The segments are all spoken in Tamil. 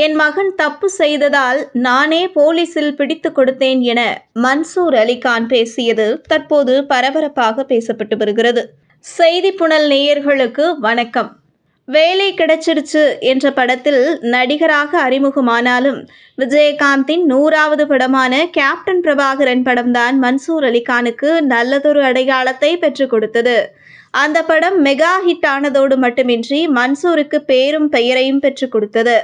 என் மகன் தப்பு செய்ததால் நானே போலீசில் பிடித்து கொடுத்தேன் என மன்சூர் அலிகான் பேசியது தற்போது பரபரப்பாக பேசப்பட்டு வருகிறது. செய்தி புனல் நேயர்களுக்கு வணக்கம். வேலை கிடைச்சிருச்சு என்ற படத்தில் நடிகராக அறிமுகமானாலும் விஜயகாந்தின் 100வது படமான கேப்டன் பிரபாகரன் படம்தான் மன்சூர் அலிகானுக்கு நல்லதொரு அடையாளத்தை பெற்றுக் கொடுத்தது. அந்த படம் மெகா ஹிட் ஆனதோடு மட்டுமின்றி மன்சூருக்கு பேரும் பெயரையும் பெற்றுக் கொடுத்தது.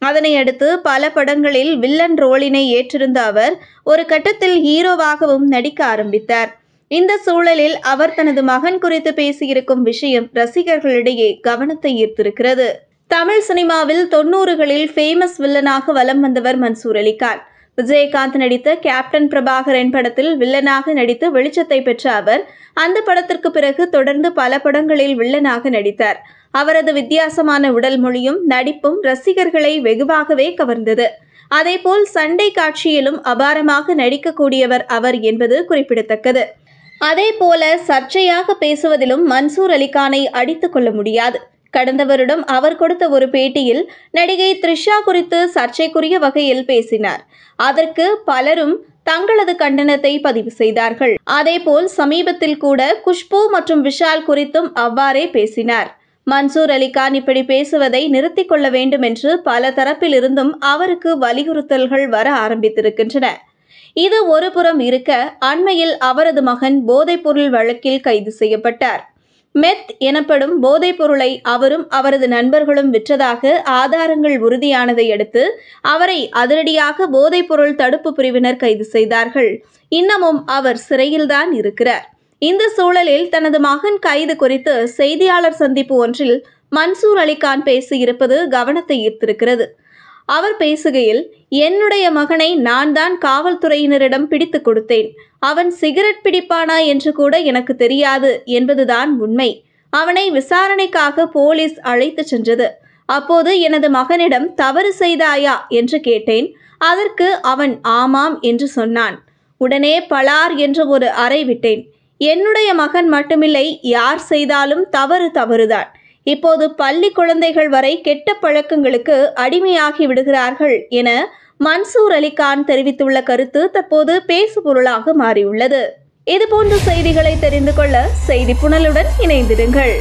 அதனை அடுத்து பல படங்களில் வில்லன் ரோலினை ஏற்றிருந்த அவர் ஒரு கட்டத்தில் ஹீரோவாகவும் நடிக்க ஆரம்பித்தார். இந்த சூழலில் அவர் தனது மகன் குறித்து பேசியிருக்கும் விஷயம் ரசிகர்களிடையே கவனத்தை ஈர்த்திருக்கிறது. தமிழ் சினிமாவில் 90களில் ஃபேமஸ் வில்லனாக வலம் வந்தவர் மன்சூர் அலிகான். விஜயகாந்த் நடித்த கேப்டன் பிரபாகரன் படத்தில் வில்லனாக நடித்து வெளிச்சத்தை பெற்ற அவர் அந்த படத்திற்கு பிறகு தொடர்ந்து பல படங்களில் வில்லனாக நடித்தார். அவரது வித்தியாசமான உடல் மொழியும் நடிப்பும் ரசிகர்களை வெகுவாகவே கவர்ந்தது. அதேபோல் சண்டை காட்சியிலும் அபாரமாக நடிக்கக்கூடியவர் அவர் என்பது குறிப்பிடத்தக்கது. அதேபோல சர்ச்சையாக பேசுவதிலும் மன்சூர் அலிகானை அடித்துக் கொள்ள முடியாது. கடந்த வருடம் அவர் கொடுத்த ஒரு பேட்டியில் நடிகை த்ரிஷா குறித்து சர்ச்சைக்குரிய வகையில் பேசினார். அதற்கு பலரும் தங்களது கண்டனத்தை பதிவு செய்தார்கள். அதேபோல் சமீபத்தில் கூட குஷ்பு மற்றும் விஷால் குறித்தும் அவ்வாறே பேசினார். மன்சூர் அலிகான் இப்படி பேசுவதை நிறுத்திக் கொள்ள வேண்டும் என்று பல தரப்பிலிருந்தும் அவருக்கு வலியுறுத்தல்கள் வர ஆரம்பித்திருக்கின்றன. இது ஒரு புறம் இருக்க, அண்மையில் அவரது மகன் போதைப்பொருள் வழக்கில் கைது செய்யப்பட்டார். மெத் எனப்படும் போதைப் பொருளை அவரும் அவரது நண்பர்களும் விற்றதாக ஆதாரங்கள் உறுதியானதை அடுத்து அவரை அதிரடியாக போதைப்பொருள் தடுப்பு பிரிவினர் கைது செய்தார்கள். இன்னமும் அவர் சிறையில்தான் இருக்கிறார். இந்த சூழலில் தனது மகன் கைது குறித்து செய்தியாளர் சந்திப்பு ஒன்றில் மன்சூர் அலிகான் பேசியிருப்பது கவனத்தை ஈர்த்திருக்கிறது. அவர் பேசுகையில், என்னுடைய மகனை நான் தான் காவல்துறையினரிடம் பிடித்து கொடுத்தேன். அவன் சிகரெட் பிடிப்பானா என்று கூட எனக்கு தெரியாது என்பதுதான் உண்மை. அவனை விசாரணைக்காக போலீஸ் அழைத்து சென்றது. அப்போது எனது மகனிடம் தவறு செய்தாயா என்று கேட்டேன். அதற்கு அவன் ஆமாம் என்று சொன்னான். உடனே பளார் என்று ஒரு அறை விட்டேன். என்னுடைய மகன் மட்டுமில்லை, யார் செய்தாலும் தவறுதான். இப்போது பள்ளி குழந்தைகள் வரை கெட்ட பழக்கங்களுக்கு அடிமையாகி விடுகிறார்கள் என மன்சூர் அலிகான் தெரிவித்துள்ள கருத்து தற்போது பேசுபொருளாக மாறியுள்ளது. இதுபோன்ற செய்திகளை தெரிந்து கொள்ள செய்தி புனலுடன் இணைந்திருங்கள்.